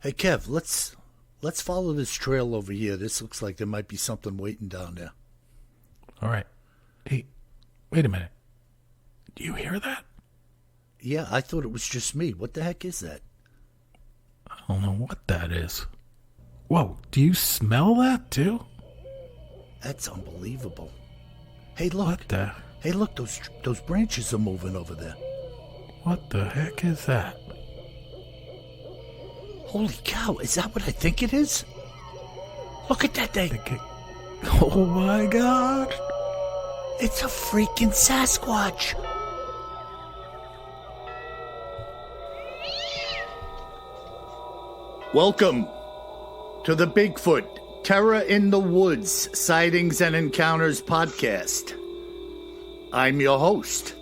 Hey Kev, let's follow this trail over here. This looks like there might be something waiting down there. All right. Hey, wait a minute. Do you hear that? Yeah, I thought it was just me. What the heck is that? I don't know what that is. Whoa, do you smell that too? That's unbelievable. Hey, look. What the? Hey, look, those branches are moving over there. What the heck is that? Holy cow, is that what I think it is? Look at that thing. Oh my God. It's a freaking Sasquatch. Welcome to the Bigfoot Terror in the Woods Sightings and Encounters podcast. I'm your host,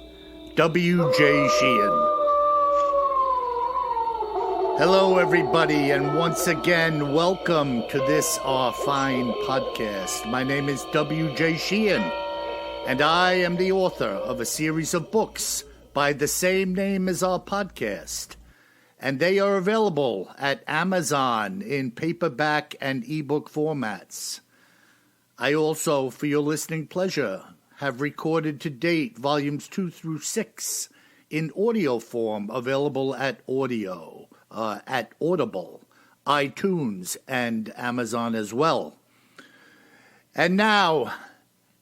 W.J. Sheehan. Hello, everybody, and once again, welcome to this, our fine podcast. My name is W.J. Sheehan, and I am the author of a series of books by the same name as our podcast. And they are available at Amazon in paperback and ebook formats. I also, for your listening pleasure, have recorded to date volumes 2 through 6 in audio form, available at Audible, iTunes, and Amazon as well. And now,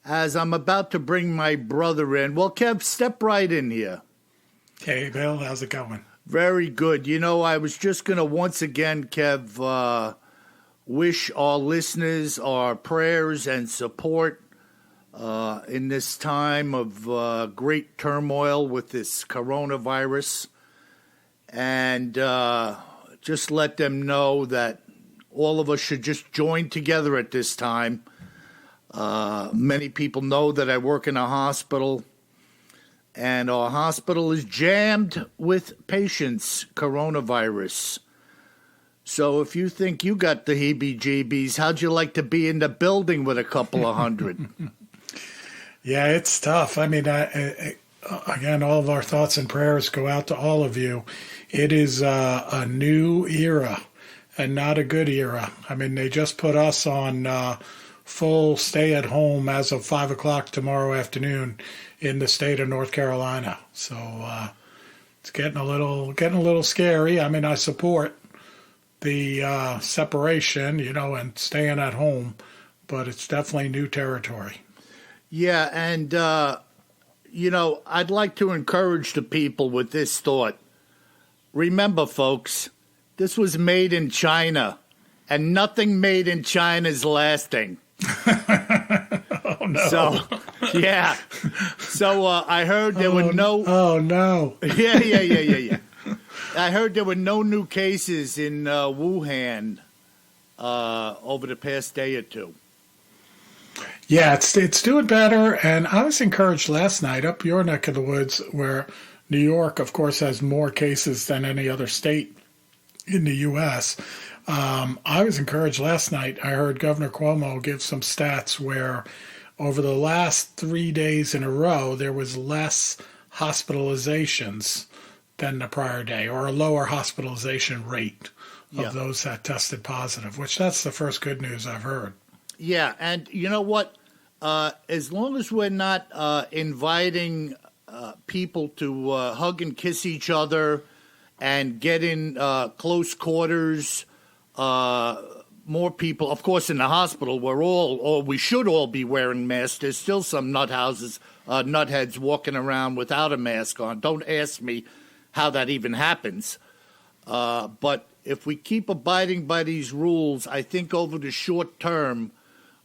as I'm about to bring my brother in, well, Kev, step right in here. Hey, Bill, how's it going? Very good. You know, I was just going to once again, Kev, wish our listeners our prayers and support in this time of great turmoil with this coronavirus. And just let them know that all of us should just join together at this time. Many people know that I work in a hospital. And our hospital is jammed with patients, coronavirus. So if you think you got the heebie-jeebies, how'd you like to be in the building with a couple of hundred? Yeah, it's tough. I mean, again, all of our thoughts and prayers go out to all of you. It is a new era and not a good era. I mean, they just put us on full stay at home as of 5 o'clock tomorrow afternoon in the state of North Carolina. So it's getting a little scary. I mean, I support the separation, and staying at home, but it's definitely new territory. Yeah, and, I'd like to encourage the people with this thought. Remember, folks, this was made in China, and nothing made in China is lasting. Oh, no. So, yeah. So I heard there were no... Oh, no. Yeah. I heard there were no new cases in Wuhan over the past day or two. Yeah, it's doing better, and I was encouraged last night up your neck of the woods, where New York, of course, has more cases than any other state in the U.S. I was encouraged last night. I heard Governor Cuomo give some stats where over the last 3 days in a row, there was less hospitalizations than the prior day, or a lower hospitalization rate of those that tested positive, which that's the first good news I've heard. Yeah, and you know what? As long as we're not inviting people to hug and kiss each other and get in close quarters, more people, of course, in the hospital, we should all be wearing masks. There's still some nutheads walking around without a mask on. Don't ask me how that even happens. But if we keep abiding by these rules, I think over the short term,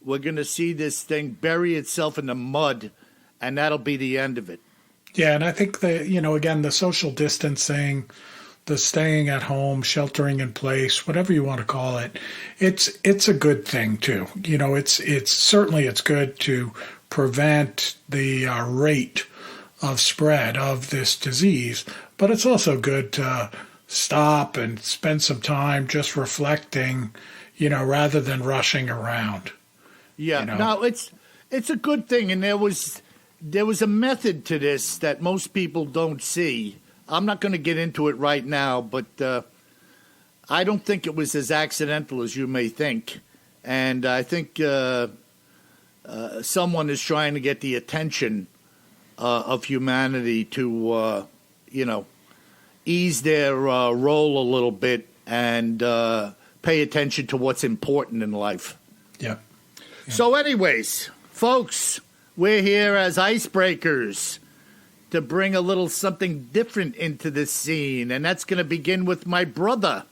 we're going to see this thing bury itself in the mud, and that'll be the end of it. Yeah, and I think again, the social distancing, the staying at home, sheltering in place, whatever you want to call it, it's a good thing too. It's certainly good to prevent the rate of spread of this disease, but it's also good to stop and spend some time just reflecting, rather than rushing around. Yeah, no, it's a good thing, and there was a method to this that most people don't see. I'm not going to get into it right now, but I don't think it was as accidental as you may think. And I think someone is trying to get the attention of humanity to, ease their role a little bit and pay attention to what's important in life. Yeah. So anyways, folks, we're here as icebreakers to bring a little something different into this scene. And that's going to begin with my brother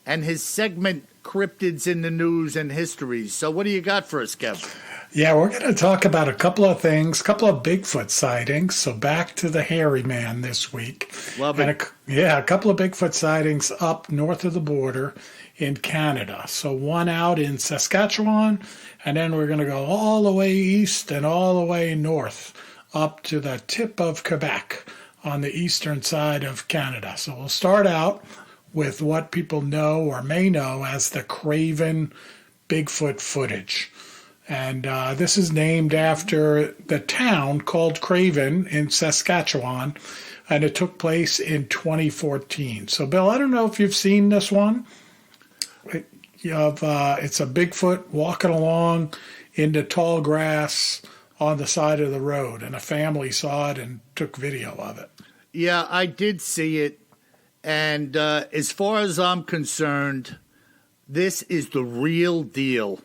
and his segment, Cryptids in the News and Histories. So what do you got for us, Kev? Yeah, we're going to talk about a couple of things, a couple of Bigfoot sightings. So back to the hairy man this week. Love it. A couple of Bigfoot sightings up north of the border in Canada. So one out in Saskatchewan, and then we're going to go all the way east and all the way north up to the tip of Quebec on the eastern side of Canada. So we'll start out with what people know or may know as the Craven Bigfoot footage. And this is named after the town called Craven in Saskatchewan, and it took place in 2014. So, Bill, I don't know if you've seen this one. It's a Bigfoot walking along in the tall grass on the side of the road, and a family saw it and took video of it. Yeah, I did see it. And as far as I'm concerned, this is the real deal.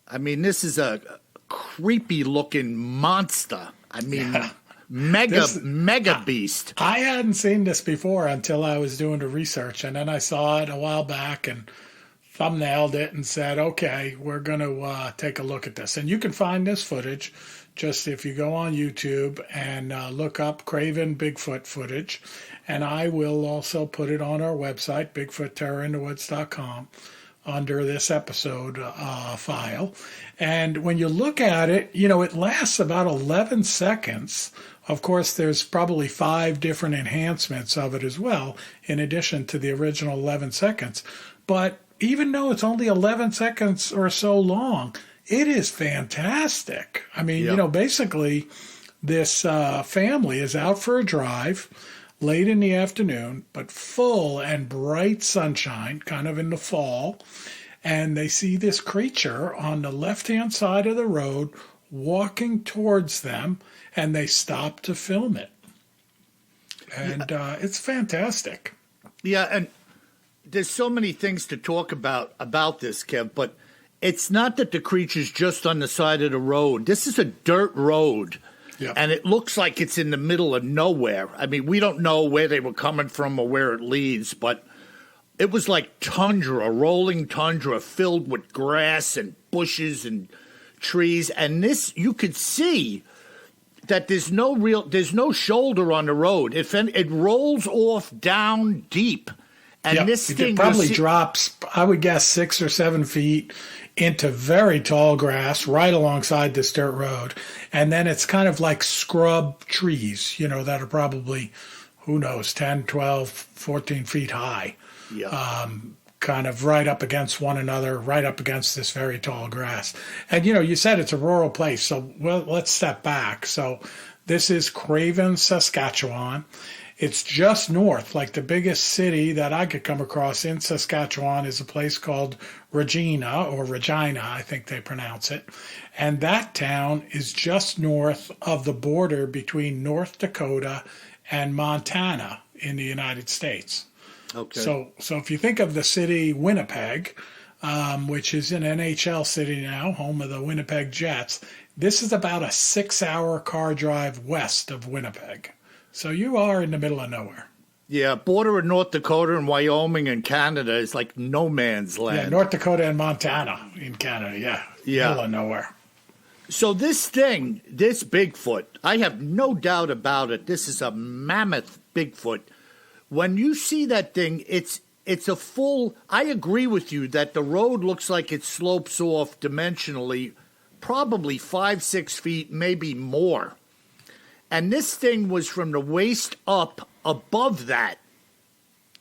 I mean, this is a creepy-looking monster. I mean, mega beast. I hadn't seen this before until I was doing the research, and then I saw it a while back and thumbnailed it and said, okay, we're going to take a look at this. And you can find this footage just if you go on YouTube and look up Craven Bigfoot footage. And I will also put it on our website, BigfootTerrorInTheWoods.com. under this episode file. And when you look at it, it lasts about 11 seconds. Of course, there's probably 5 different enhancements of it as well, in addition to the original 11 seconds. But even though it's only 11 seconds or so long, it is fantastic. I mean, basically, this family is out for a drive late in the afternoon, but full and bright sunshine, kind of in the fall. And they see this creature on the left-hand side of the road walking towards them, and they stop to film it. And it's fantastic. Yeah, and there's so many things to talk about this, Kev, but it's not that the creature's just on the side of the road. This is a dirt road. Yep. And it looks like it's in the middle of nowhere. I mean, we don't know where they were coming from or where it leads, but it was like tundra, rolling tundra filled with grass and bushes and trees. And this, you could see that there's no shoulder on the road. It rolls off down deep. And this thing probably drops, I would guess, 6 or 7 feet into very tall grass right alongside this dirt road. And then it's kind of like scrub trees, that are probably, who knows, 10, 12, 14 feet high. Yeah. Kind of right up against one another, right up against this very tall grass. And, you said it's a rural place, so let's step back. So this is Craven, Saskatchewan. It's just north, like the biggest city that I could come across in Saskatchewan is a place called Regina, or Regina, I think they pronounce it. And that town is just north of the border between North Dakota and Montana in the United States. Okay. So if you think of the city Winnipeg, which is an NHL city now, home of the Winnipeg Jets, this is about a 6-hour car drive west of Winnipeg. So you are in the middle of nowhere. Yeah, border of North Dakota and Wyoming and Canada is like no man's land. Yeah, North Dakota and Montana in Canada, yeah. Middle of nowhere. So this Bigfoot, I have no doubt about it. This is a mammoth Bigfoot. When you see that thing, it's a full, I agree with you that the road looks like it slopes off dimensionally, probably 5-6 feet, maybe more. And this thing was from the waist up above that.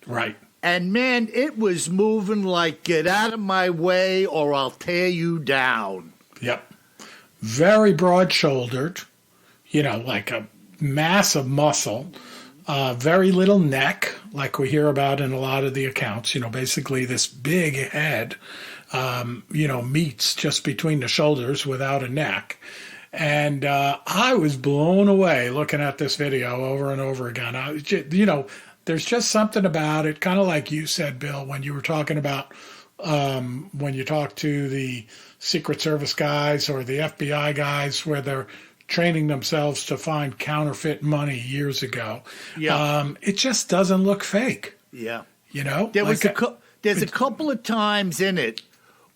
Right. And, man, it was moving like, get out of my way or I'll tear you down. Yep. Very broad-shouldered, like a mass of muscle, Very little neck, like we hear about in a lot of the accounts. Basically this big head, meets just between the shoulders without a neck. And I was blown away looking at this video over and over again. There's just something about it, kind of like you said, Bill, when you were talking about when you talk to the Secret Service guys or the FBI guys where they're training themselves to find counterfeit money years ago. Yeah. It just doesn't look fake. Yeah. There's a couple of times in it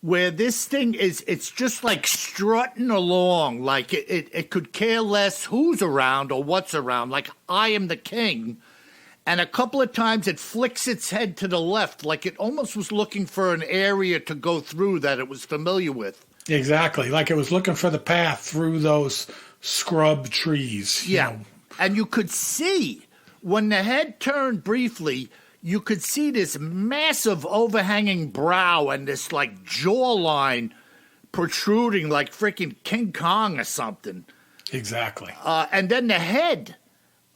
where this thing it's just like strutting along, like it could care less who's around or what's around, like I am the king. And a couple of times it flicks its head to the left, like it almost was looking for an area to go through that it was familiar with. Exactly, like it was looking for the path through those scrub trees. Yeah, and you could see when the head turned briefly, you could see this massive overhanging brow and this like jawline protruding like freaking King Kong or something. Exactly. And then the head,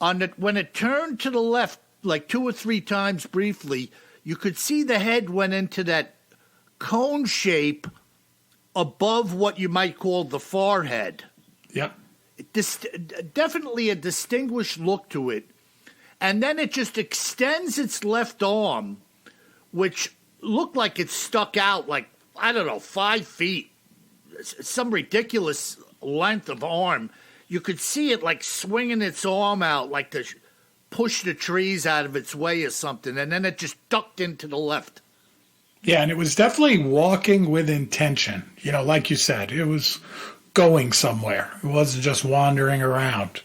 when it turned to the left like 2 or 3 times briefly, you could see the head went into that cone shape above what you might call the forehead. Yep. Definitely a distinguished look to it. And then it just extends its left arm, which looked like it stuck out like, 5 feet. Some ridiculous length of arm. You could see it like swinging its arm out like to push the trees out of its way or something. And then it just ducked into the left. Yeah, and it was definitely walking with intention. Like you said, it was going somewhere. It wasn't just wandering around.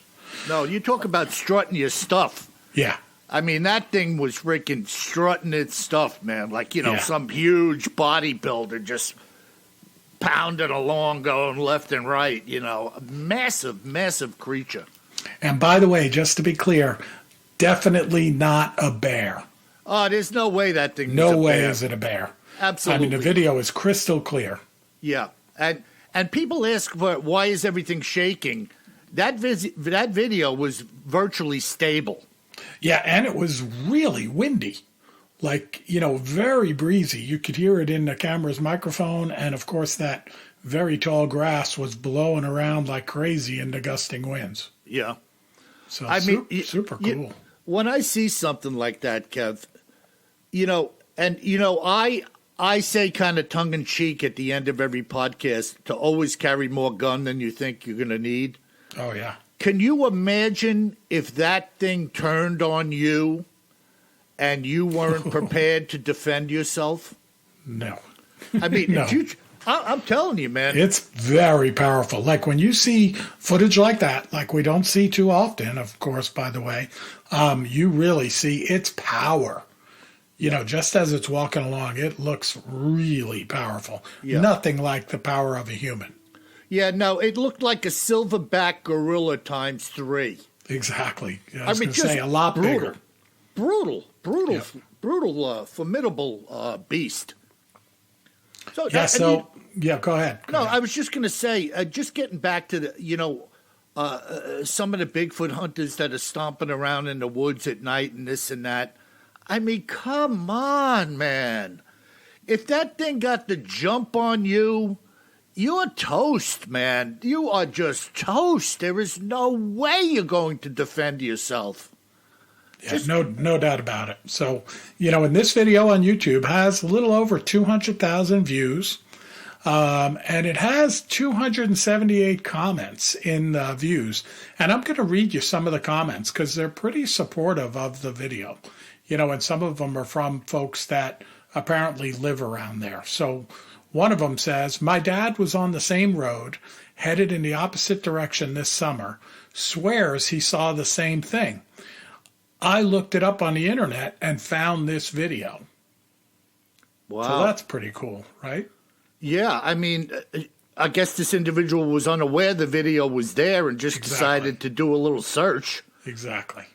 No, you talk about strutting your stuff. Yeah. I mean, that thing was freaking strutting its stuff, man. Like, Yeah. some huge bodybuilder just pounding along, going left and right, a massive, massive creature. And by the way, just to be clear, definitely not a bear. Oh, there's no way that thing No is a way bear. is it a bear. Absolutely. I mean, the video is crystal clear. Yeah. And people ask, why is everything shaking? That video was virtually stable. Yeah, and it was really windy. Like, very breezy. You could hear it in the camera's microphone. And, of course, that very tall grass was blowing around like crazy in the gusting winds. Yeah. So, super cool. When I see something like that, Kev, I say kind of tongue-in-cheek at the end of every podcast to always carry more gun than you think you're going to need. Oh, yeah. Can you imagine if that thing turned on you and you weren't prepared to defend yourself? No. I mean, No. I'm telling you, man. It's very powerful. Like when you see footage like that, like we don't see too often, of course, by the way, you really see its power. Just as it's walking along, it looks really powerful. Yeah. Nothing like the power of a human. Yeah, no, it looked like a silverback gorilla times 3. Exactly. I was going to just say a lot bigger. Brutal, Yeah. formidable beast. So, Yeah, go ahead. Go ahead. I was just going to say, just getting back to the, some of the Bigfoot hunters that are stomping around in the woods at night and this and that. I mean, come on, man. If that thing got the jump on you, you're toast, man. You are just toast. There is no way you're going to defend yourself. Yeah, no doubt about it. So, and this video on YouTube has a little over 200,000 views, and it has 278 comments in the views. And I'm going to read you some of the comments because they're pretty supportive of the video. And some of them are from folks that apparently live around there. So one of them says, my dad was on the same road, headed in the opposite direction this summer, swears he saw the same thing. I looked it up on the internet and found this video. Wow. So that's pretty cool, right? Yeah, I mean, I guess this individual was unaware the video was there and just decided to do a little search. Exactly.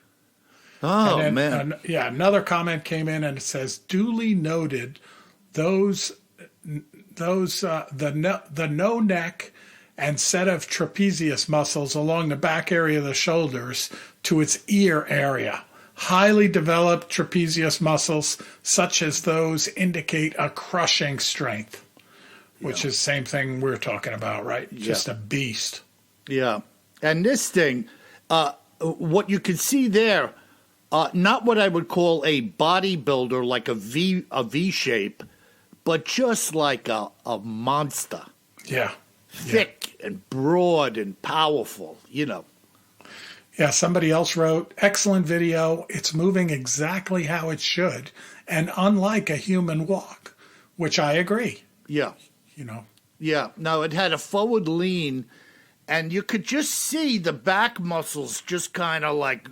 Oh, and then, man. Another comment came in and it says, duly noted, the no neck and set of trapezius muscles along the back area of the shoulders to its ear area. highly developed trapezius muscles, such as those, indicate a crushing strength, which is the same thing we're talking about, right? Just a beast. Yeah. And this thing, what you can see there, not what I would call a bodybuilder, like a V shape, but just like a monster. Yeah. Thick and broad and powerful, Yeah, somebody else wrote, excellent video. It's moving exactly how it should, and unlike a human walk, which I agree. Yeah. Yeah. No, it had a forward lean, and you could just see the back muscles just kind of like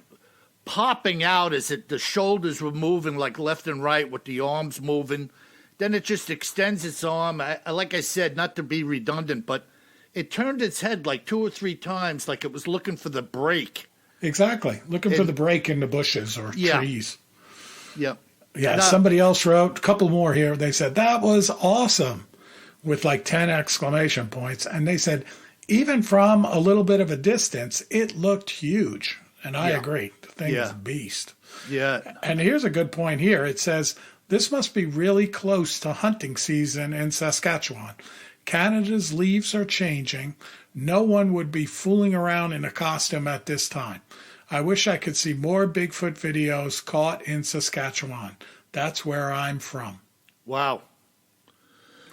popping out as the shoulders were moving like left and right with the arms moving. Then it just extends its arm. Like I said, not to be redundant, but it turned its head like 2 or 3 times like it was looking for the break. Exactly. Looking for the break in the bushes or trees. Yeah. Yeah, somebody else wrote, a couple more here. They said, that was awesome, with like 10 exclamation points. And they said, even from a little bit of a distance, it looked huge. And I agree. The thing is a beast. Yeah. And here's a good point here. It says, this must be really close to hunting season in Saskatchewan. Canada's leaves are changing. No one would be fooling around in a costume at this time. I wish I could see more Bigfoot videos caught in Saskatchewan. That's where I'm from. Wow.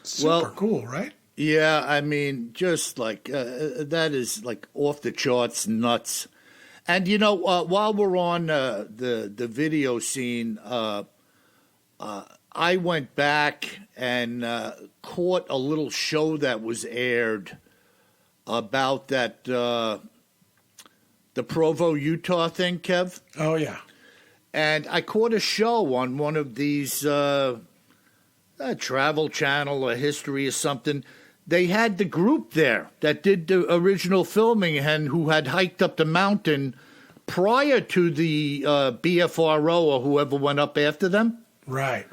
Super cool, right? Yeah, I mean, just like that is like off the charts nuts. And while we're on the video scene, I went back and caught a little show that was aired about that the Provo, Utah thing, Kev. Oh yeah. And I caught a show on one of these Travel Channel or History or something. They had the group there that did the original filming and who had hiked up the mountain prior to the BFRO or whoever went up after them. Right.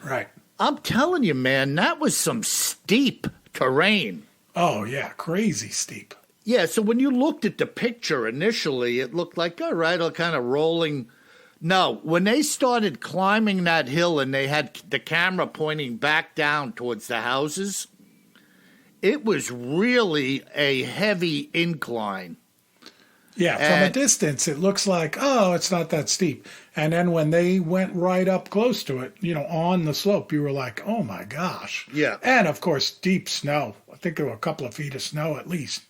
I'm telling you, man, that was some steep terrain. Oh, yeah, crazy steep. Yeah, so when you looked at the picture initially, it looked like, all right, a kind of rolling. No, when they started climbing that hill and they had the camera pointing back down towards the houses, it was really a heavy incline. Yeah, from a distance, it looks like, oh, it's not that steep. And then when they went right up close to it, on the slope, you were like, oh, my gosh. Yeah. And, of course, deep snow. I think there were a couple of feet of snow at least.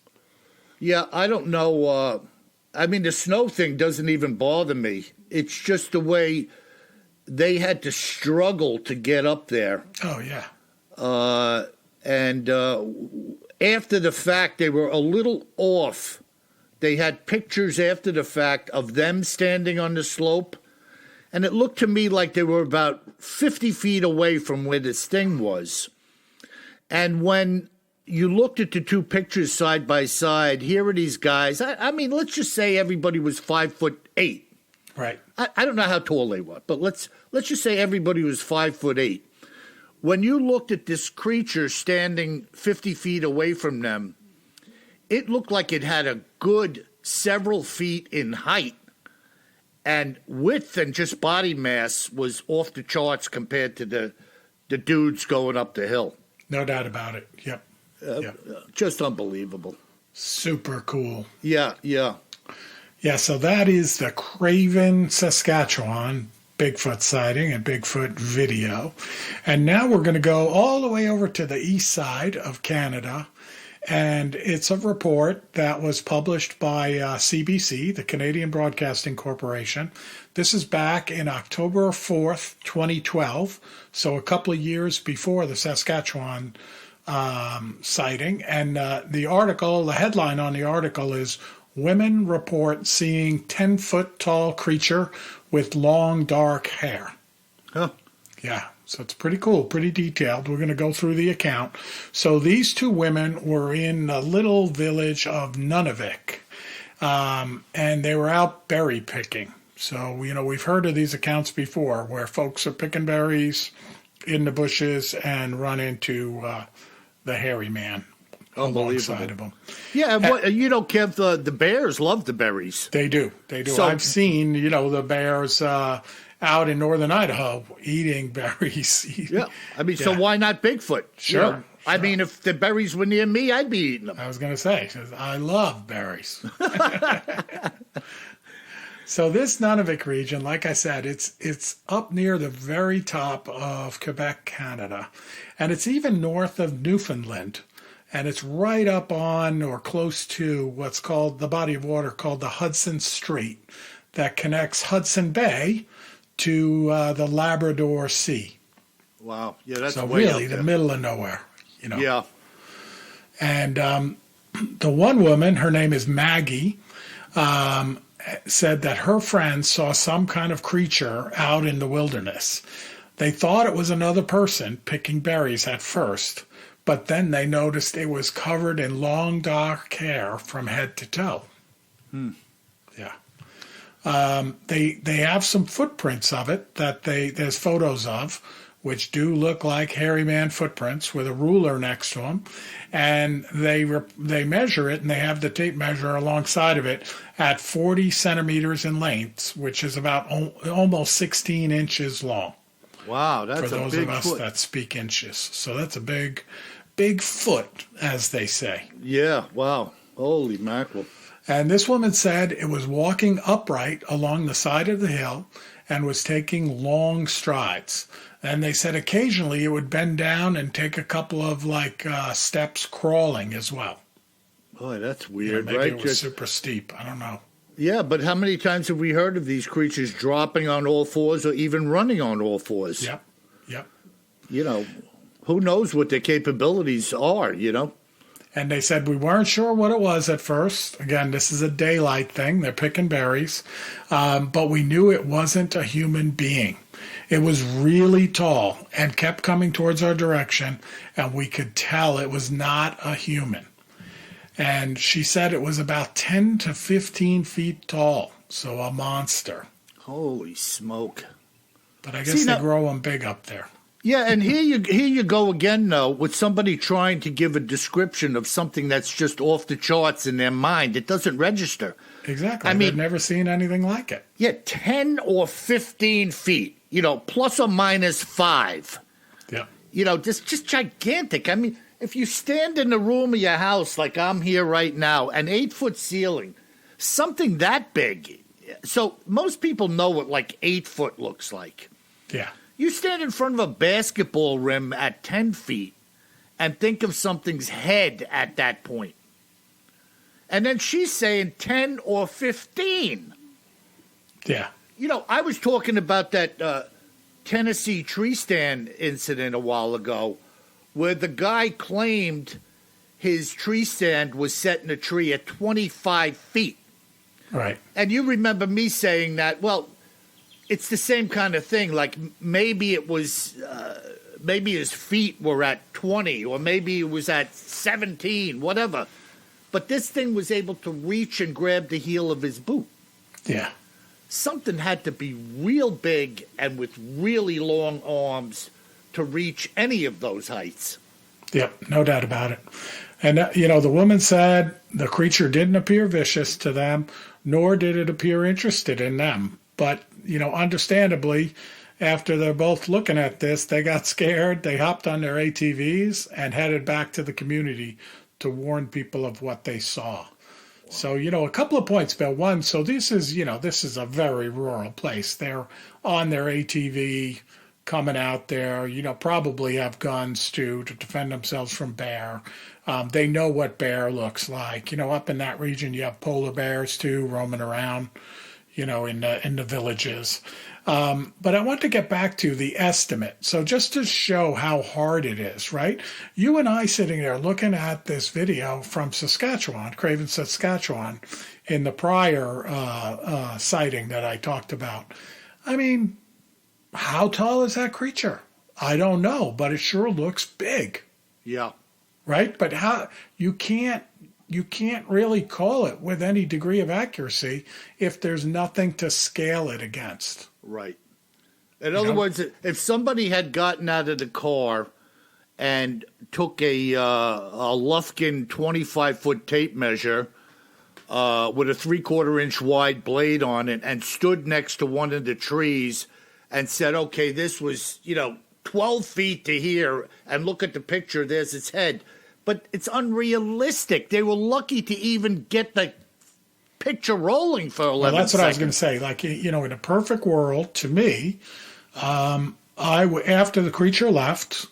Yeah, I don't know. I mean, the snow thing doesn't even bother me. It's just the way they had to struggle to get up there. Oh, yeah. And after the fact, they were a little off. They had pictures after the fact of them standing on the slope, and it looked to me like they were about 50 feet away from where this thing was. And when you looked at the two pictures side by side, here are these guys. I mean, let's just say everybody was 5'8". Right. I don't know how tall they were, but let's just say everybody was 5'8". When you looked at this creature standing 50 feet away from them, it looked like it had a good several feet in height, and width and just body mass was off the charts compared to the dudes going up the hill. No doubt about it. Yep. Just unbelievable. Super cool. Yeah. Yeah, so that is the Craven, Saskatchewan Bigfoot sighting and Bigfoot video. And now we're going to go all the way over to the east side of Canada. And it's a report that was published by CBC, the Canadian Broadcasting Corporation. This is back in October 4th, 2012, so a couple of years before the Saskatchewan sighting. And the headline on the article is, Women Report Seeing 10-Foot Tall Creature with Long Dark Hair. Huh. Yeah. So it's pretty cool, pretty detailed. We're going to go through the account. So these two women were in a little village of Nunavik, and they were out berry picking. So, we've heard of these accounts before where folks are picking berries in the bushes and run into the hairy man alongside of them. Yeah, and Kev, the bears love the berries. They do. So, I've seen, the bears out in northern Idaho eating berries. So why not Bigfoot? Sure. I mean, if the berries were near me, I'd be eating them. I was going to say, I love berries. So this Nunavut region, like I said, it's up near the very top of Quebec, Canada, and it's even north of Newfoundland, and it's right up on or close to what's called the body of water called the Hudson Strait that connects Hudson Bay to the Labrador Sea. Wow, yeah, that's so way really up there. The middle of nowhere, Yeah, and the one woman, her name is Maggie. Said that her friends saw some kind of creature out in the wilderness. They thought it was another person picking berries at first, but then they noticed it was covered in long dark hair from head to toe. Yeah. They have some footprints of it that there's photos of, which do look like hairy man footprints with a ruler next to them, and they measure it, and they have the tape measure alongside of it at 40 centimeters in length, which is about almost 16 inches long. Wow, that's a big foot. For those of us that speak inches, so that's a big foot, as they say. Yeah, wow, holy mackerel. And this woman said it was walking upright along the side of the hill and was taking long strides. And they said occasionally it would bend down and take a couple of steps crawling as well. Boy, that's weird, maybe right? It was super steep. I don't know. Yeah, but how many times have we heard of these creatures dropping on all fours or even running on all fours? Yep. Who knows what their capabilities are, And they said we weren't sure what it was at first. Again, this is a daylight thing. They're picking berries. But we knew it wasn't a human being. It was really tall and kept coming towards our direction, and we could tell it was not a human. And she said it was about 10 to 15 feet tall, so a monster. Holy smoke. But I guess they grow them big up there. Yeah, and here you go again, though, with somebody trying to give a description of something that's just off the charts in their mind. It doesn't register. Exactly. They've never seen anything like it. Yeah, 10 or 15 feet, plus or minus 5. Yeah. Just gigantic. I mean, if you stand in the room of your house like I'm here right now, an 8-foot ceiling, something that big. So most people know what 8 foot looks like. Yeah. You stand in front of a basketball rim at 10 feet and think of something's head at that point. And then she's saying 10 or 15. Yeah. I was talking about that Tennessee tree stand incident a while ago where the guy claimed his tree stand was set in a tree at 25 feet. Right. And you remember me saying that, well, it's the same kind of thing. Like maybe it was, maybe his feet were at 20 or maybe it was at 17, whatever. But this thing was able to reach and grab the heel of his boot. Yeah. Something had to be real big and with really long arms to reach any of those heights. Yep, no doubt about it. And, the woman said the creature didn't appear vicious to them, nor did it appear interested in them. But, understandably, after they're both looking at this, they got scared. They hopped on their ATVs and headed back to the community to warn people of what they saw. Wow. So, a couple of points, Bill. One, so this is a very rural place. They're on their ATV coming out there, probably have guns to defend themselves from bear. They know what bear looks like. Up in that region, you have polar bears too roaming around, in the villages. But I want to get back to the estimate. So just to show how hard it is, right? You and I sitting there looking at this video from Saskatchewan, Craven, Saskatchewan, in the prior sighting that I talked about. I mean, how tall is that creature? I don't know, but it sure looks big. Yeah. Right? But how you can't really call it with any degree of accuracy if there's nothing to scale it against. Right. In other words, if somebody had gotten out of the car and took a Lufkin 25-foot tape measure with a 3/4 inch wide blade on it and stood next to one of the trees and said, okay, this was, 12 feet to here, and look at the picture, there's its head. But it's unrealistic. They were lucky to even get the picture rolling for 11 Well, that's what seconds. I was going to say. Like, in a perfect world, to me, after the creature left,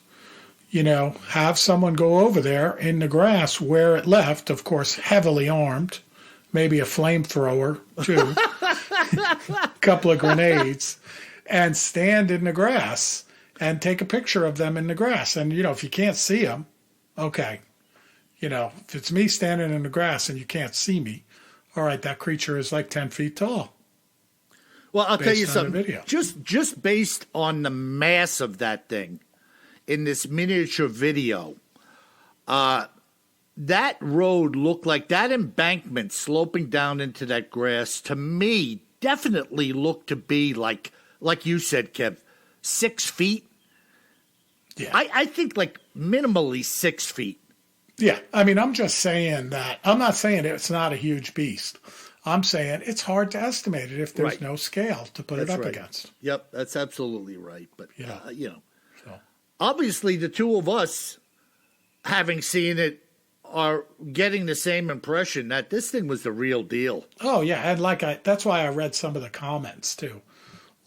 have someone go over there in the grass where it left, of course, heavily armed, maybe a flamethrower, too, a couple of grenades, and stand in the grass and take a picture of them in the grass. And, if you can't see them, okay. If it's me standing in the grass and you can't see me, all right, that creature is like 10 feet tall. Well, I'll tell you based on the something. video. Just based on the mass of that thing in this miniature video, that road looked like that embankment sloping down into that grass, to me, definitely looked to be like you said, Kev, 6 feet. Yeah. I think like minimally 6 feet. Yeah, I mean, I'm just saying that. I'm not saying it's not a huge beast. I'm saying it's hard to estimate it if there's Right. no scale to put it That's up right. against. Yep, that's absolutely right. But, Yeah. So, obviously the two of us, having seen it, are getting the same impression that this thing was the real deal. oh yeah, and that's why I read some of the comments too.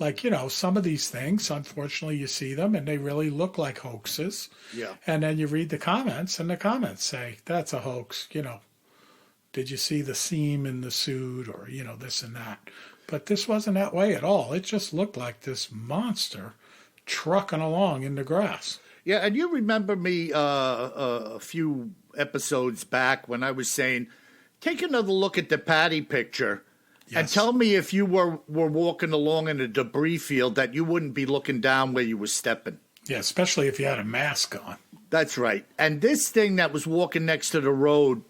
Like, some of these things, unfortunately, you see them and they really look like hoaxes. Yeah. And then you read the comments, and the comments say, that's a hoax, Did you see the seam in the suit, or, this and that? But this wasn't that way at all. It just looked like this monster trucking along in the grass. Yeah, and you remember me a few episodes back when I was saying, take another look at the Patty picture and Yes. tell me if you were walking along in a debris field that you wouldn't be looking down where you were stepping. Yeah, especially if you had a mask on. That's right. And this thing that was walking next to the road,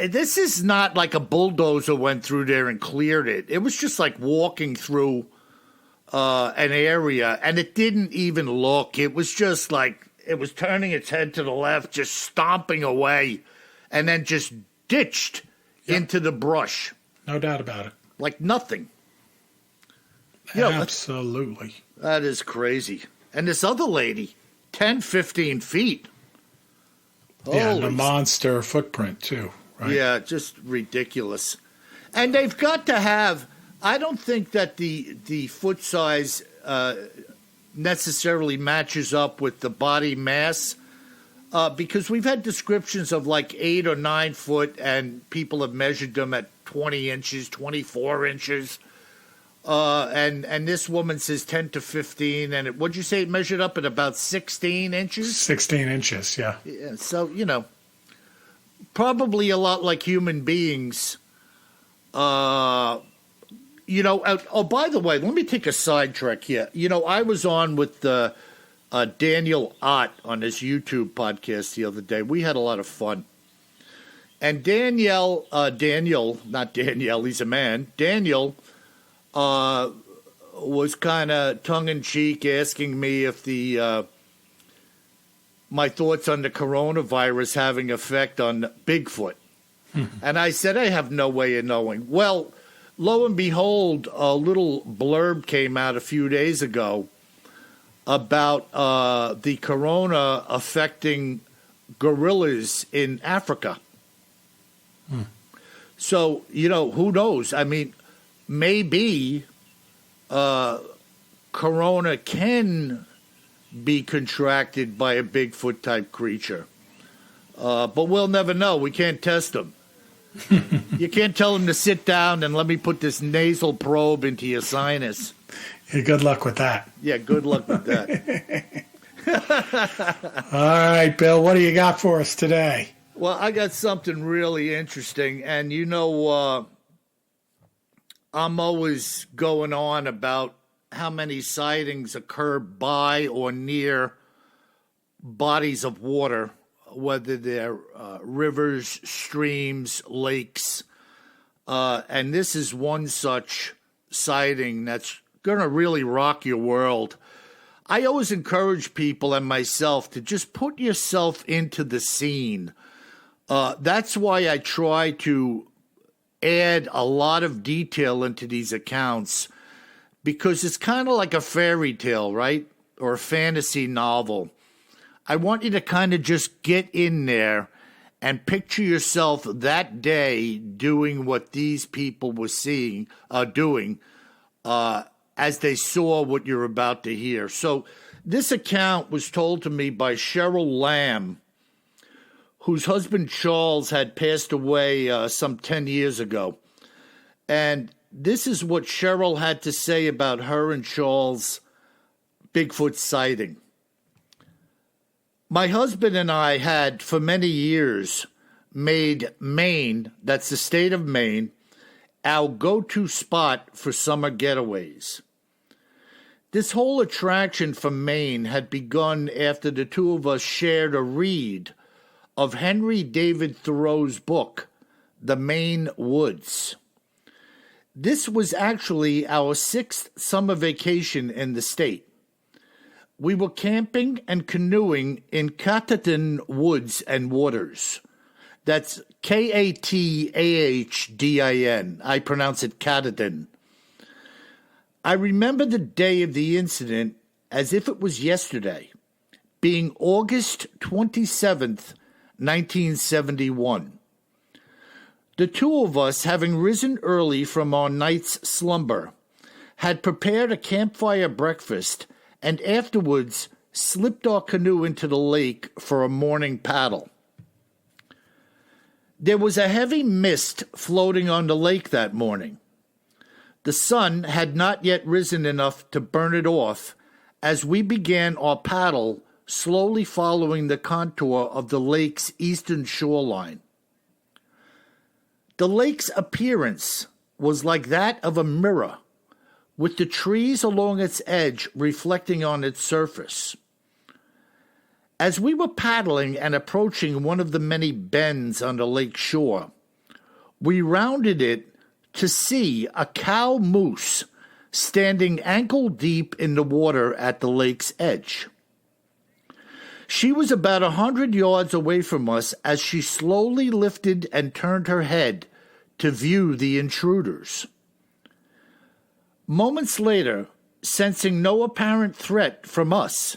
this is not like a bulldozer went through there and cleared it. It was just like walking through an area, and it didn't even look. It was just like it was turning its head to the left, just stomping away, and then just ditched into the brush No doubt about it. like nothing. Yeah, Absolutely. that is crazy. And this other lady, 10, 15 feet. Yeah, and the Holy monster footprint too, right? Yeah, just ridiculous. And they've got to have, I don't think that the foot size necessarily matches up with the body mass, because we've had descriptions of like 8 or 9 foot, and people have measured them at 20 inches, 24 inches. And this woman says 10 to 15, and what'd you say it measured up at about 16 inches? 16 inches, yeah. Yeah, so, probably a lot like human beings. Oh, by the way, let me take a sidetrack here. I was on with Daniel Ott on his YouTube podcast the other day. We had a lot of fun. And Daniel, not Danielle, he's a man. Daniel was kind of tongue-in-cheek asking me if my thoughts on the coronavirus having effect on Bigfoot. And I said, I have no way of knowing. Well, lo and behold, a little blurb came out a few days ago about the corona affecting gorillas in Africa. So, who knows? I mean, maybe corona can be contracted by a Bigfoot type creature. But we'll never know. We can't test them. You can't tell them to sit down and let me put this nasal probe into your sinus. Yeah, good luck with that. Yeah, good luck with that. All right, Bill, what do you got for us today? Well, I got something really interesting. And, I'm always going on about how many sightings occur by or near bodies of water, whether they're rivers, streams, lakes. And this is one such sighting that's going to really rock your world. I always encourage people and myself to just put yourself into the scene. That's why I try to add a lot of detail into these accounts, because it's kind of like a fairy tale, right? Or a fantasy novel. I want you to kind of just get in there and picture yourself that day doing what these people were doing as they saw what you're about to hear. So this account was told to me by Cheryl Lamb, whose husband Charles had passed away some 10 years ago. And this is what Cheryl had to say about her and Charles' Bigfoot sighting. My husband and I had, for many years, made Maine, that's the state of Maine, our go-to spot for summer getaways. This whole attraction for Maine had begun after the two of us shared a read of Henry David Thoreau's book, The Maine Woods. This was actually our 6th summer vacation in the state. We were camping and canoeing in Catahdin Woods and Waters. That's Katahdin. I pronounce it Catahdin. I remember the day of the incident as if it was yesterday, being August 27th, 1971. The two of us, having risen early from our night's slumber, had prepared a campfire breakfast and afterwards slipped our canoe into the lake for a morning paddle. There was a heavy mist floating on the lake that morning. The sun had not yet risen enough to burn it off as we began our paddle, slowly following the contour of the lake's eastern shoreline. The lake's appearance was like that of a mirror, with the trees along its edge reflecting on its surface. As we were paddling and approaching one of the many bends on the lake shore, we rounded it to see a cow moose standing ankle deep in the water at the lake's edge. She was about 100 yards away from us as she slowly lifted and turned her head to view the intruders. Moments later, sensing no apparent threat from us,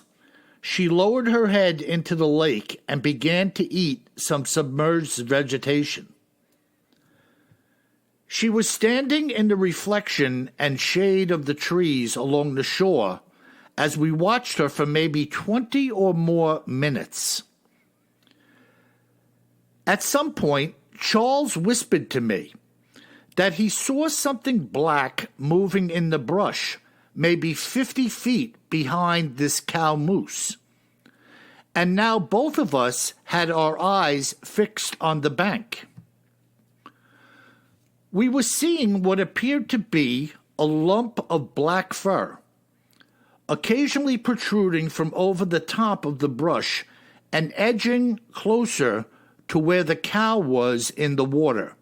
she lowered her head into the lake and began to eat some submerged vegetation. She was standing in the reflection and shade of the trees along the shore as we watched her for maybe 20 or more minutes. At some point, Charles whispered to me that he saw something black moving in the brush, maybe 50 feet behind this cow moose. And now both of us had our eyes fixed on the bank. We were seeing what appeared to be a lump of black fur, occasionally protruding from over the top of the brush and edging closer to where the cow was in the water.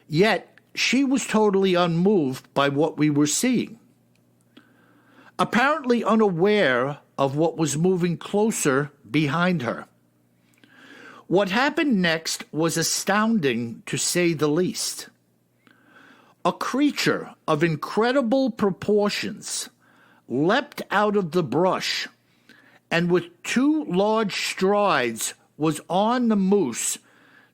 Yet she was totally unmoved by what we were seeing, apparently unaware of what was moving closer behind her. What happened next was astounding, to say the least. A creature of incredible proportions leapt out of the brush and with 2 large strides was on the moose,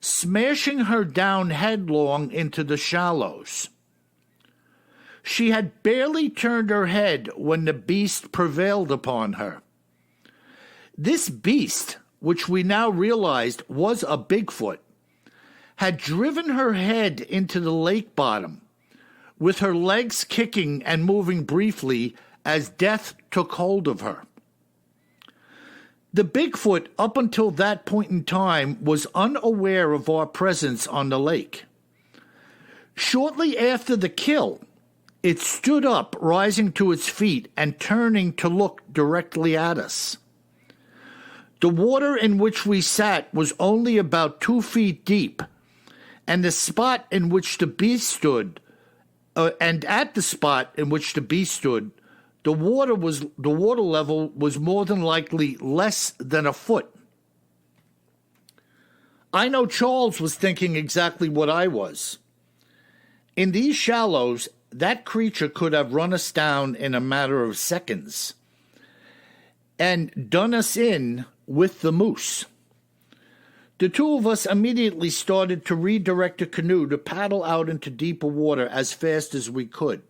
smashing her down headlong into the shallows. She had barely turned her head when the beast prevailed upon her. This beast, which we now realized was a Bigfoot, had driven her head into the lake bottom, with her legs kicking and moving briefly as death took hold of her. The Bigfoot, up until that point in time, was unaware of our presence on the lake. Shortly after the kill, it stood up, rising to its feet and turning to look directly at us. The water in which we sat was only about 2 feet deep, and the spot in which the beast stood, the The water level was more than likely less than a foot. I know Charles was thinking exactly what I was. In these shallows, that creature could have run us down in a matter of seconds and done us in with the moose. The two of us immediately started to redirect the canoe to paddle out into deeper water as fast as we could.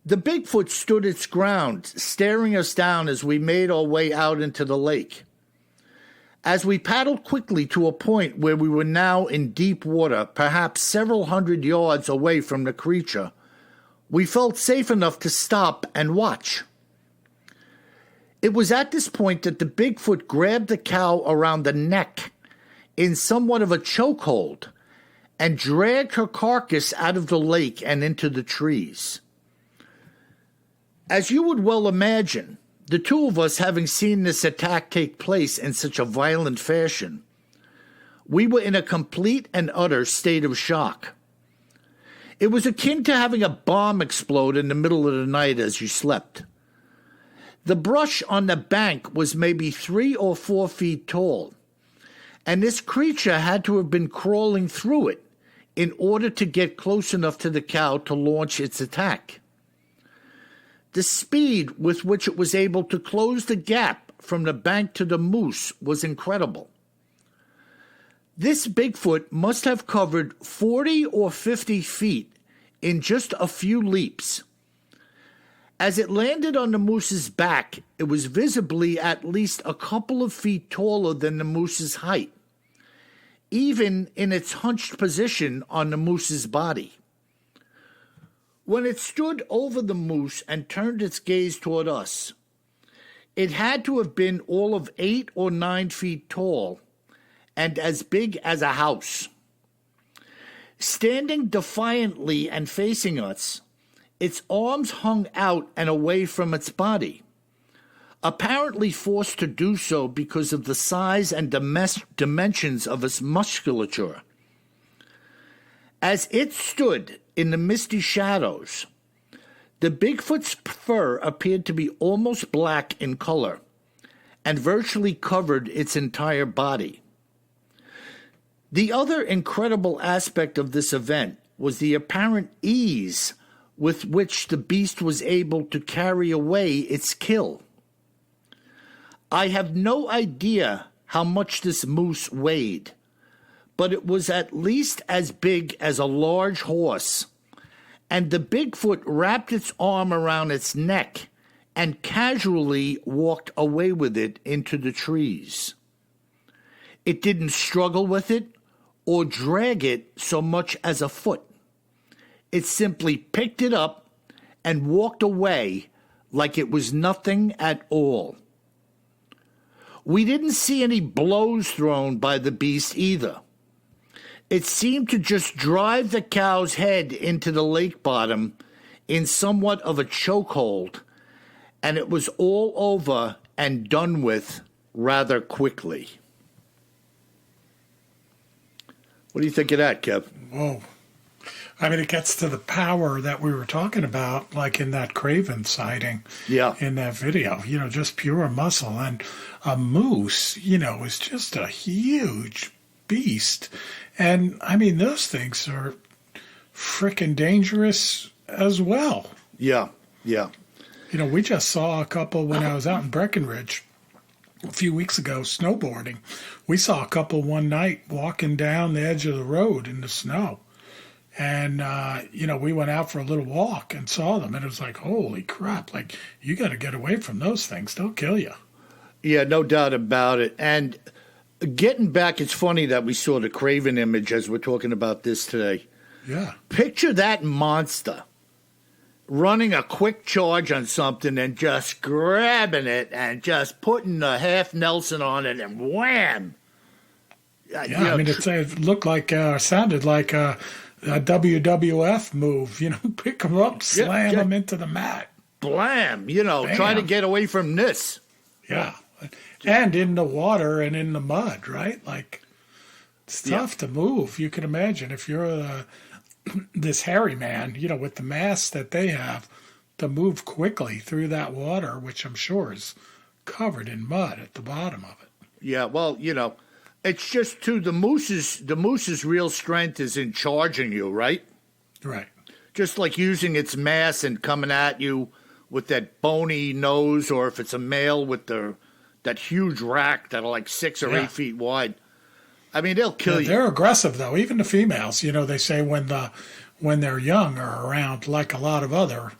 The Bigfoot stood its ground, staring us down as we made our way out into the lake. As we paddled quickly to a point where we were now in deep water, perhaps several hundred yards away from the creature, we felt safe enough to stop and watch. It was at this point that the Bigfoot grabbed the cow around the neck in somewhat of a chokehold and dragged her carcass out of the lake and into the trees. As you would well imagine, the two of us having seen this attack take place in such a violent fashion, we were in a complete and utter state of shock. It was akin to having a bomb explode in the middle of the night as you slept. The brush on the bank was maybe 3 or 4 feet tall, and this creature had to have been crawling through it in order to get close enough to the cow to launch its attack. The speed with which it was able to close the gap from the bank to the moose was incredible. This Bigfoot must have covered 40 or 50 feet in just a few leaps. As it landed on the moose's back, it was visibly at least a couple of feet taller than the moose's height, even in its hunched position on the moose's body. When it stood over the moose and turned its gaze toward us, it had to have been all of 8 or 9 feet tall and as big as a house. Standing defiantly and facing us, its arms hung out and away from its body, apparently forced to do so because of the size and dimensions of its musculature. As it stood in the misty shadows, the Bigfoot's fur appeared to be almost black in color and virtually covered its entire body. The other incredible aspect of this event was the apparent ease with which the beast was able to carry away its kill. I have no idea how much this moose weighed, but it was at least as big as a large horse, and the Bigfoot wrapped its arm around its neck and casually walked away with it into the trees. It didn't struggle with it or drag it so much as a foot. It simply picked it up and walked away like it was nothing at all. We didn't see any blows thrown by the beast either. It seemed to just drive the cow's head into the lake bottom in somewhat of a chokehold, and it was all over and done with rather quickly. What do you think of that, Kev? Whoa. I mean, it gets to the power that we were talking about, like in that Craven sighting. Yeah. In that video, just pure muscle. And a moose, is just a huge beast. And, I mean, those things are freaking dangerous as well. Yeah, yeah. We just saw a couple when I was out in Breckenridge a few weeks ago snowboarding. We saw a couple one night walking down the edge of the road in the snow. And, we went out for a little walk and saw them. And it was like, holy crap, like, you got to get away from those things. They'll kill you. Yeah, no doubt about it. And getting back, it's funny that we saw the Craven image as we're talking about this today. Yeah. Picture that monster running a quick charge on something and just grabbing it and just putting a half Nelson on it and wham! Yeah, I mean, it looked like, sounded like a WWF move, pick them up, slam them into the mat. Blam, try to get away from this. Yeah. And in the water and in the mud, right? Like, it's tough to move. You can imagine if you're this hairy man, with the mass that they have, to move quickly through that water, which I'm sure is covered in mud at the bottom of it. Yeah, well, it's just too the moose's real strength is in charging you, right? Right. Just like using its mass and coming at you with that bony nose, or if it's a male with that huge rack that are like 6 or 8 feet wide. I mean, they'll kill you. They're aggressive, though. Even the females, they say when they're young or around, like a lot of other,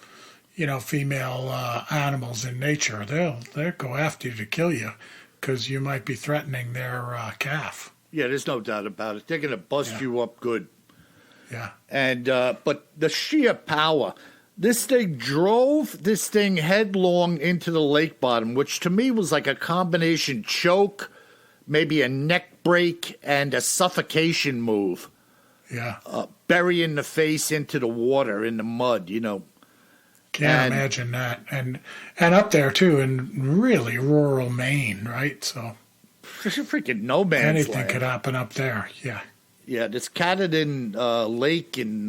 female animals in nature, they'll go after you to kill you because you might be threatening their calf. Yeah, there's no doubt about it. They're going to bust you up good. Yeah. And but the sheer power, this thing drove this thing headlong into the lake bottom, which to me was like a combination choke, maybe a neck break, and a suffocation move. Yeah. Burying the face into the water, in the mud, Can't imagine that. And up there, too, in really rural Maine, right? So freaking no man's anything land. could happen up there, yeah. Yeah, this Catadin Lake in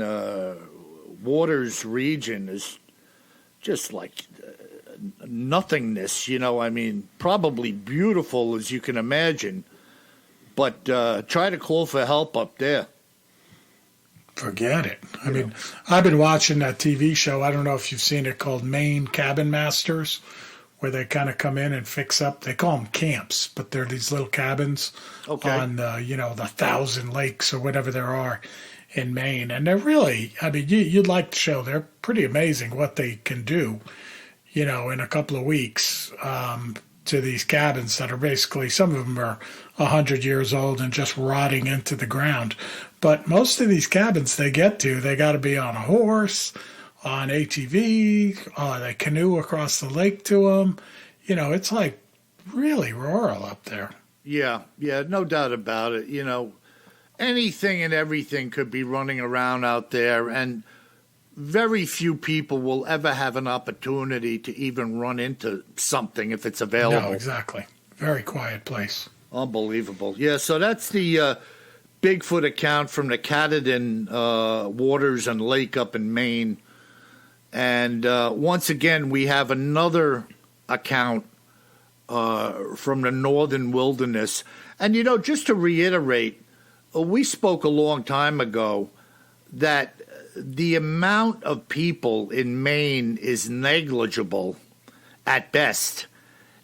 Waters region is just like nothingness, I mean, probably beautiful as you can imagine, but try to call for help up there. Forget it. I mean, I've been watching that TV show. I don't know if you've seen it, called Maine Cabin Masters, where they kind of come in and fix up. They call them camps, but they're these little cabins on the 1,000 lakes or whatever there are in Maine. And they're really, I mean, you'd like the show. They're pretty amazing what they can do, in a couple of weeks to these cabins that are basically, some of them are 100 years old and just rotting into the ground. But most of these cabins they get to, they got to be on a horse, on ATV, they canoe across the lake to them. It's like really rural up there. Yeah, no doubt about it. Anything and everything could be running around out there, and very few people will ever have an opportunity to even run into something if it's available. No, exactly. Very quiet place. Unbelievable. Yeah, so that's the Bigfoot account from the Catadin Waters and Lake up in Maine. And once again, we have another account from the northern wilderness. And, just to reiterate, we spoke a long time ago that the amount of people in Maine is negligible at best.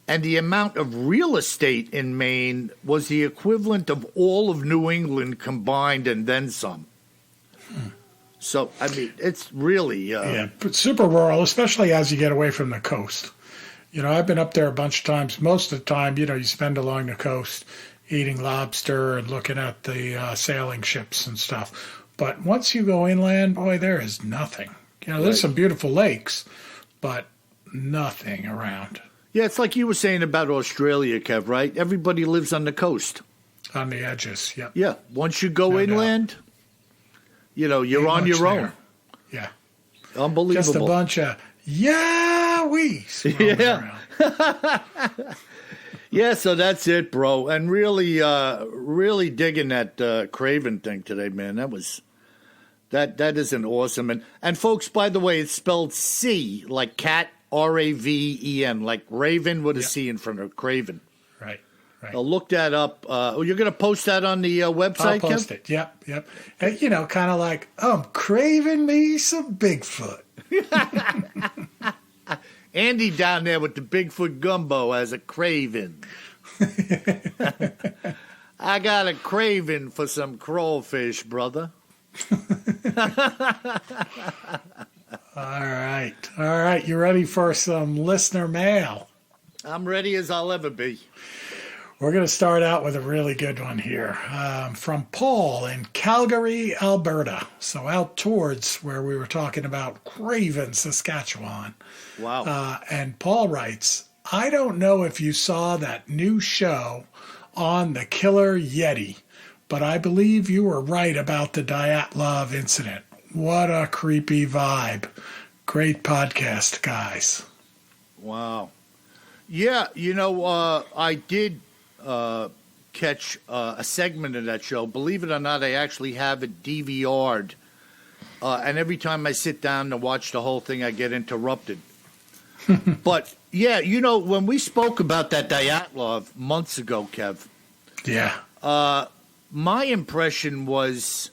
And the amount of real estate in Maine was the equivalent of all of New England combined and then some. So, I mean, it's really... but super rural, especially as you get away from the coast. I've been up there a bunch of times. Most of the time, you spend along the coast eating lobster and looking at the sailing ships and stuff. But once you go inland, boy, there is nothing. There's some beautiful lakes, but nothing around. Yeah, it's like you were saying about Australia, Kev, right? Everybody lives on the coast. On the edges, yep. Yeah, once you go inland, you're on your own. Yeah. Unbelievable. Just a bunch of yeah-wees. Yeah. Yeah, so that's it, bro. And really digging that Craven thing today, man. That isn't awesome. And folks, by the way, it's spelled C, like cat, Raven, like Raven with a C in front of Craven. Right. Look that up. You're going to post that on the website, I'll post it. Yep. And, kind of like, I'm craving me some Bigfoot. Andy down there with the Bigfoot gumbo as a Craven. I got a craving for some crawfish, brother. All right. You ready for some listener mail? I'm ready as I'll ever be. We're going to start out with a really good one here from Paul in Calgary, Alberta. So out towards where we were talking about Craven, Saskatchewan. Wow. And Paul writes, I don't know if you saw that new show on the killer Yeti, but I believe you were right about the Dyatlov incident. What a creepy vibe. Great podcast, guys. Wow. Yeah, I did catch a segment of that show. Believe it or not, I actually have it DVR'd And every time I sit down to watch the whole thing, I get interrupted. But, yeah, when we spoke about that Dyatlov months ago, Kev, my impression was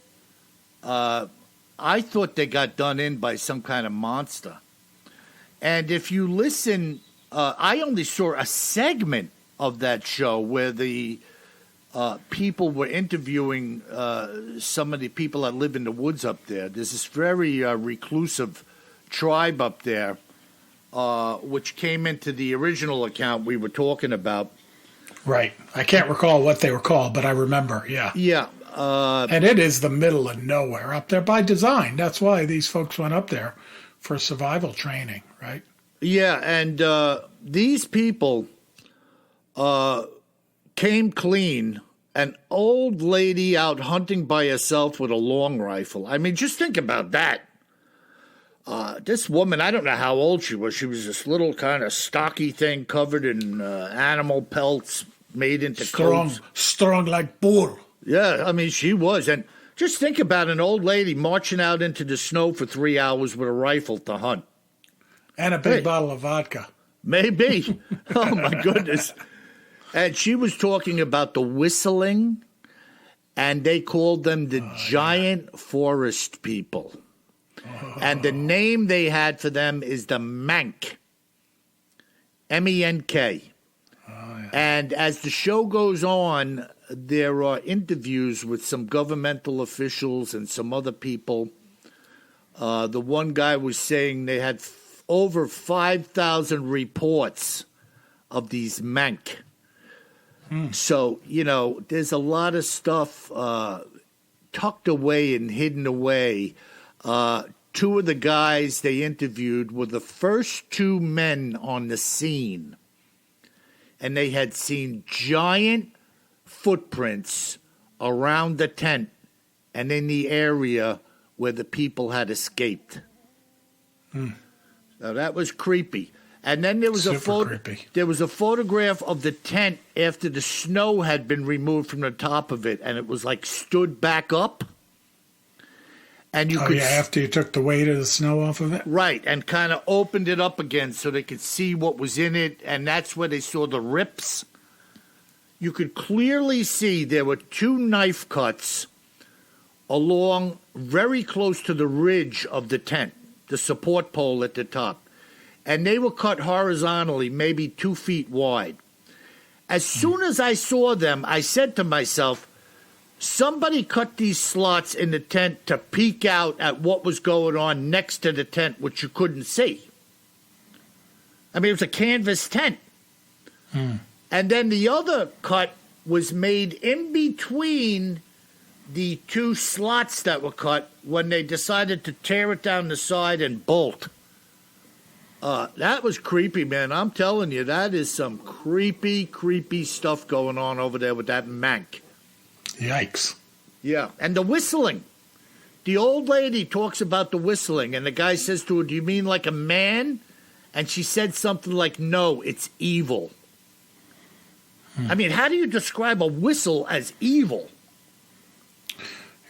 I thought they got done in by some kind of monster. And if you listen, I only saw a segment of that show where the people were interviewing some of the people that live in the woods up there. There's this very reclusive tribe up there, which came into the original account we were talking about. Right. I can't recall what they were called, but I remember, yeah. Yeah. And it is the middle of nowhere up there by design. That's why these folks went up there for survival training, right? Yeah, and these people came clean. An old lady out hunting by herself with a long rifle. I mean, just think about that. This woman, I don't know how old she was. She was this little kind of stocky thing covered in animal pelts made into coats. Strong like bull. Yeah, I mean, she was. And just think about an old lady marching out into the snow for 3 hours with a rifle to hunt. And a big bottle of vodka. Maybe. Oh, my goodness. And she was talking about the whistling, and they called them the giant forest people. And the name they had for them is the Menk, M-E-N-K. And as the show goes on, there are interviews with some governmental officials and some other people. The one guy was saying they had over 5,000 reports of these Menk. So, there's a lot of stuff tucked away and hidden away. Two of the guys they interviewed were the first two men on the scene. And they had seen giant footprints around the tent and in the area where the people had escaped. So that was creepy. And then there was there was a photograph of the tent after the snow had been removed from the top of it, and it was like stood back up. And after you took the weight of the snow off of it? Right, and kind of opened it up again so they could see what was in it, and that's where they saw the rips. You could clearly see there were two knife cuts along very close to the ridge of the tent, the support pole at the top. And they were cut horizontally, maybe 2 feet wide. As soon as I saw them, I said to myself, somebody cut these slots in the tent to peek out at what was going on next to the tent, which you couldn't see. I mean, it was a canvas tent. And then the other cut was made in between the two slots that were cut when they decided to tear it down the side and bolt. That was creepy, man. I'm telling you, that is some creepy, creepy stuff going on over there with that Mank. Yikes. Yeah, and the whistling. The old lady talks about the whistling, and the guy says to her, do you mean like a man? And she said something like, no, it's evil. I mean, how do you describe a whistle as evil?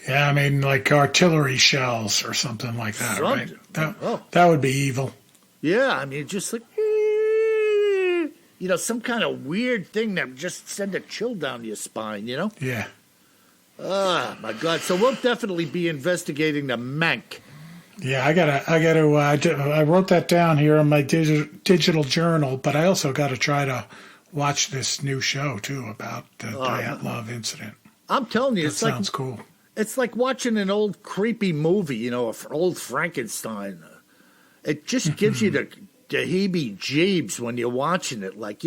Yeah, I mean, like artillery shells or something like that, right? That would be evil. Yeah, I mean, just like, some kind of weird thing that just send a chill down your spine, Yeah. Oh, my God. So we'll definitely be investigating the Mank. Yeah, I wrote that down here on my digital journal, but I also got to try to watch this new show, too, about the Dyatlov incident. I'm telling you, sounds cool. It's like watching an old creepy movie, old Frankenstein. It just gives you the heebie-jeebs when you're watching it. Like,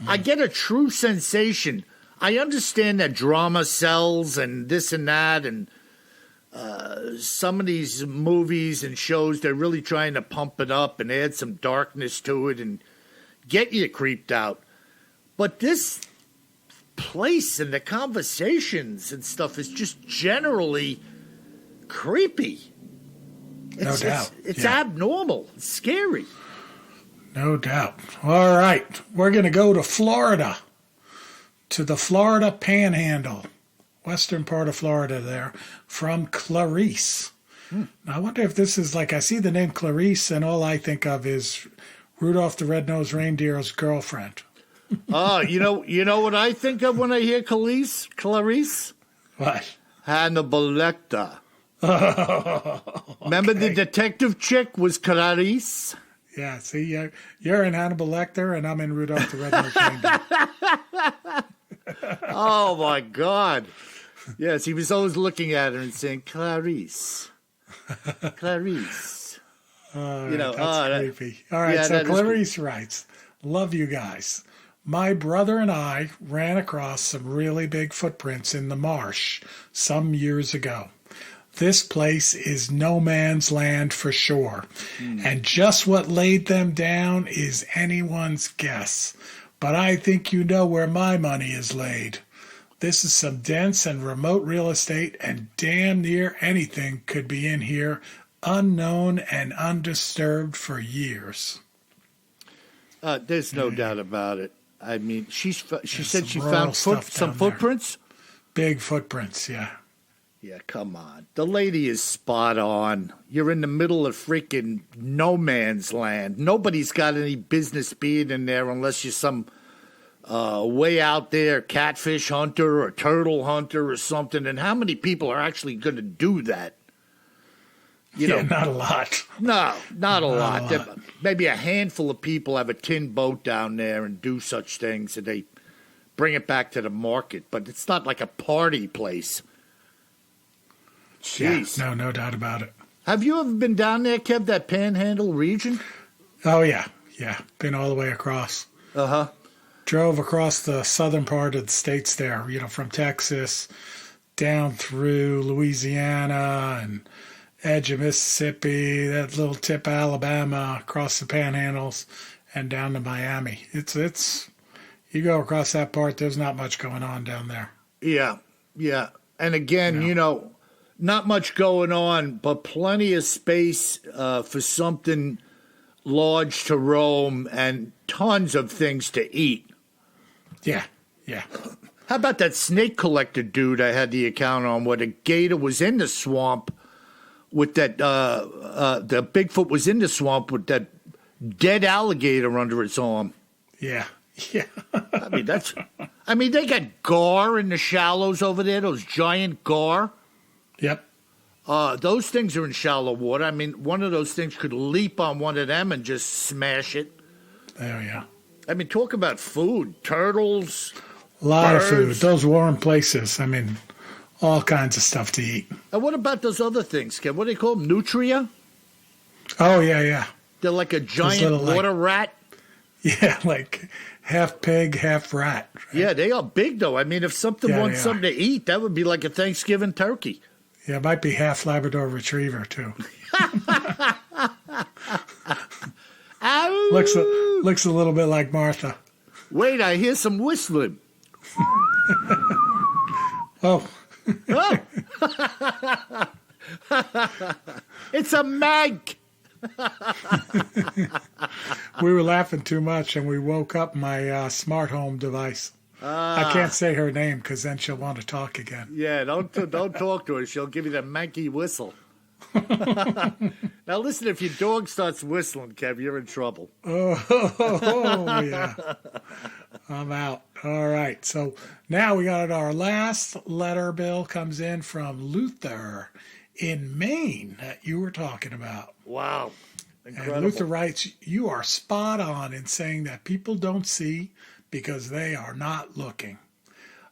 I get a true sensation. I understand that drama sells and this and that, and some of these movies and shows, they're really trying to pump it up and add some darkness to it and get you creeped out. But this place and the conversations and stuff is just generally creepy. No doubt. It's abnormal. It's scary. No doubt. All right. We're going to go to Florida, to the Florida Panhandle, western part of Florida there, from Clarice. Now, I wonder if this is like, I see the name Clarice, and all I think of is Rudolph the Red-Nosed Reindeer's girlfriend. Oh, you know what I think of when I hear Clarice? Clarice? What? Hannibal Lecter. Oh, Remember the detective chick was Clarice? yeah, see, you're in Hannibal Lecter, and I'm in Rudolph the Red-Nosed Reindeer. Oh, my God. Yes, he was always looking at her and saying, Clarice. Clarice. That's creepy. All right, yeah, so Clarice writes, love you guys. My brother and I ran across some really big footprints in the marsh some years ago. This place is no man's land for sure, and just what laid them down is anyone's guess. But I think you know where my money is laid. This is some dense and remote real estate, and damn near anything could be in here, unknown and undisturbed for years. There's no doubt about it. I mean, she said she rural found stuff some down there. footprints. Big footprints, yeah. Yeah, come on. The lady is spot on. You're in the middle of freaking no man's land. Nobody's got any business being in there unless you're some way out there catfish hunter or turtle hunter or something. And how many people are actually going to do that? Not a lot. No, not a lot. Maybe a handful of people have a tin boat down there and do such things, and they bring it back to the market. But it's not like a party place. Jeez. Yeah, no doubt about it. Have you ever been down there, Kev, that Panhandle region? Oh, yeah. Been all the way across. Uh-huh. Drove across the southern part of the states there, from Texas down through Louisiana and edge of Mississippi, that little tip of Alabama, across the Panhandles, and down to Miami. It's you go across that part, there's not much going on down there. Yeah. And again, not much going on, but plenty of space for something large to roam and tons of things to eat. Yeah. How about that snake collector dude I had the account on where the gator was in the swamp with that, the Bigfoot was in the swamp with that dead alligator under its arm. Yeah. I mean, they got gar in the shallows over there, those giant gar. Yep. Those things are in shallow water. I mean, one of those things could leap on one of them and just smash it. Oh, yeah. I mean, talk about food. Turtles. A lot birds. of food. Those warm places. I mean, all kinds of stuff to eat. And what about those other things, Ken? What do they call them? Nutria? Oh, yeah. They're like a giant water rat? Yeah, like half pig, half rat. Right? Yeah, they are big, though. I mean, if something wants something to eat, that would be like a Thanksgiving turkey. Yeah, it might be half Labrador Retriever, too. Looks a little bit like Martha. Wait, I hear some whistling. Oh. Oh. It's a mag. We were laughing too much, and we woke up my smart home device. I can't say her name because then she'll want to talk again. Yeah, don't talk to her. She'll give you the manky whistle. Now listen, if your dog starts whistling, Kev, you're in trouble. Oh yeah. I'm out. All right. So now we got our last letter, Bill, comes in from Luther in Maine that you were talking about. Wow. Incredible. And Luther writes, you are spot on in saying that people don't see because they are not looking.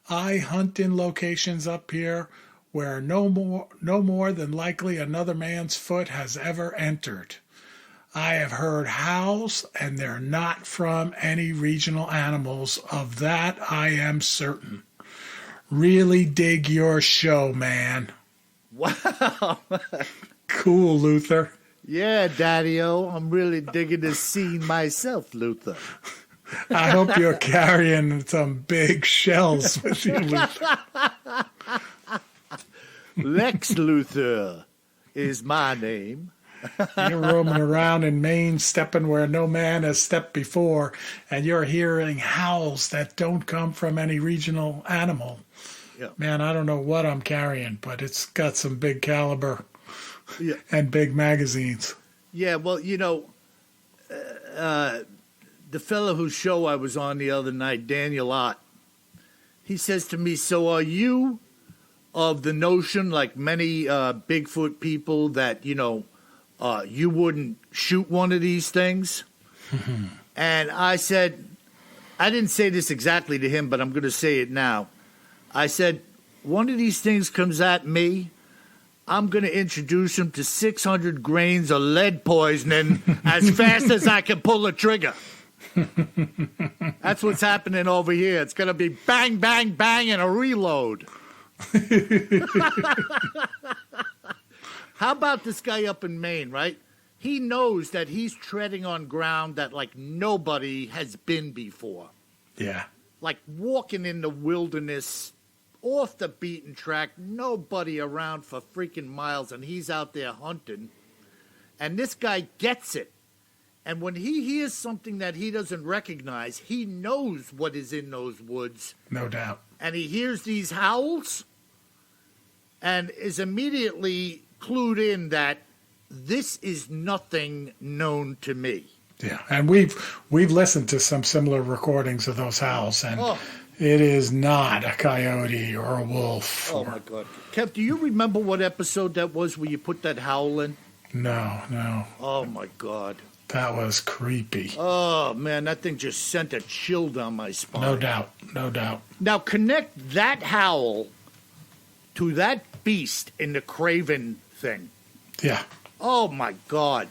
I hunt in locations up here where no more than likely another man's foot has ever entered. I have heard howls, and they're not from any regional animals. Of that, I am certain. Really dig your show, man. Wow. Cool, Luther. Yeah, Daddy-O, I'm really digging this scene myself, Luther. I hope you're carrying some big shells with you, Luther. Lex Luthor is my name. You're roaming around in Maine, stepping where no man has stepped before, and you're hearing howls that don't come from any regional animal. Yeah. Man, I don't know what I'm carrying, but it's got some big caliber Yeah. and big magazines. Yeah, well, the fellow whose show I was on the other night, Daniel Ott, he says to me, so are you of the notion, like many Bigfoot people, that, you wouldn't shoot one of these things? And I said, I didn't say this exactly to him, but I'm going to say it now. I said, one of these things comes at me, I'm going to introduce him to 600 grains of lead poisoning as fast as I can pull the trigger. That's what's happening over here. It's going to be bang, bang, bang, and a reload. How about this guy up in Maine, right? He knows that he's treading on ground that, like, nobody has been before. Yeah. Like walking in the wilderness, off the beaten track, nobody around for freaking miles, and he's out there hunting. And this guy gets it. And when he hears something that he doesn't recognize, he knows what is in those woods. No doubt. And he hears these howls and is immediately clued in that this is nothing known to me. Yeah, and we've listened to some similar recordings of those howls, and it is not a coyote or a wolf. Oh, my God. Kev, do you remember what episode that was where you put that howl in? No. Oh, my God. That was creepy. Oh, man, that thing just sent a chill down my spine. No doubt. Now, connect that howl to that beast in the Craven thing. Yeah. Oh, my God.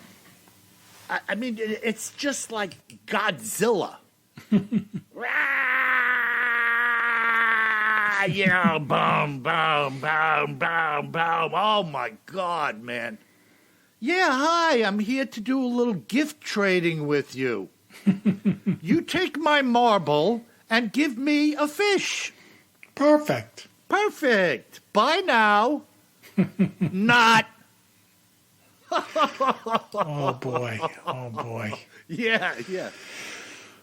I mean, it's just like Godzilla. Boom, boom, boom, boom, boom. Oh, my God, man. Yeah, hi, I'm here to do a little gift trading with you. You take my marble and give me a fish. Perfect. Bye now. Not. Oh, boy. Yeah.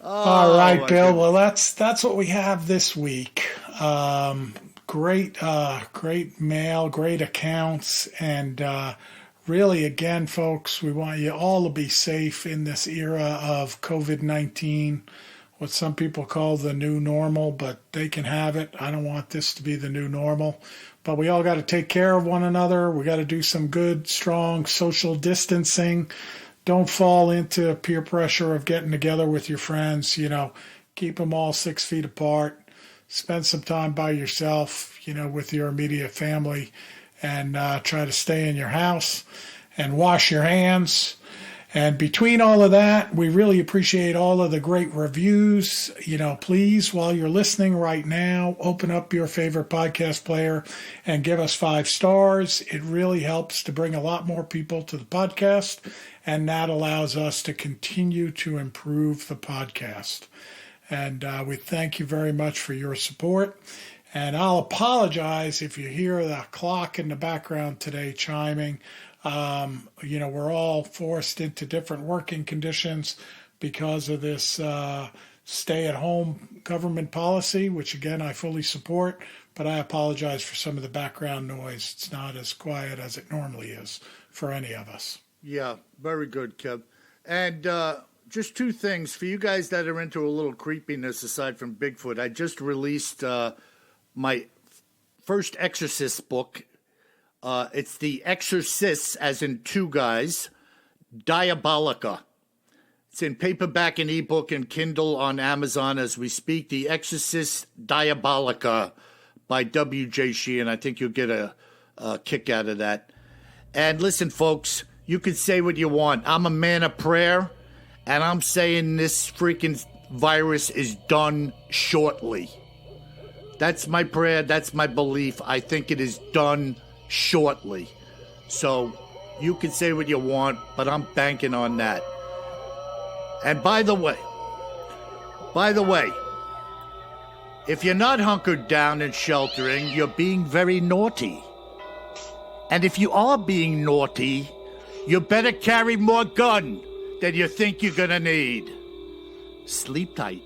All right, Bill. God. Well, that's what we have this week. Great mail, great accounts, and really, again, folks, we want you all to be safe in this era of COVID-19, what some people call the new normal, but they can have it. I don't want this to be the new normal. But we all got to take care of one another. We got to do some good, strong social distancing. Don't fall into peer pressure of getting together with your friends. Keep them all 6 feet apart. Spend some time by yourself, with your immediate family, and try to stay in your house and wash your hands. And between all of that, we really appreciate all of the great reviews. Please, while you're listening right now, open up your favorite podcast player and give us 5 stars. It really helps to bring a lot more people to the podcast, and that allows us to continue to improve the podcast. And we thank you very much for your support. And I'll apologize if you hear the clock in the background today chiming. We're all forced into different working conditions because of this stay-at-home government policy, which, again, I fully support. But I apologize for some of the background noise. It's not as quiet as it normally is for any of us. Yeah, very good, Kev. And just 2 things. For you guys that are into a little creepiness aside from Bigfoot, I just released my first Exorcist book. It's The Exorcists, as in 2 guys, Diabolica. It's in paperback and ebook and Kindle on Amazon as we speak. The Exorcist Diabolica by W.J. Sheehan. I think you'll get a kick out of that. And listen, folks, you can say what you want. I'm a man of prayer, and I'm saying this freaking virus is done shortly. That's my prayer. That's my belief. I think it is done shortly. So you can say what you want, but I'm banking on that. And by the way, if you're not hunkered down and sheltering, you're being very naughty. And if you are being naughty, you better carry more gun than you think you're gonna need. Sleep tight.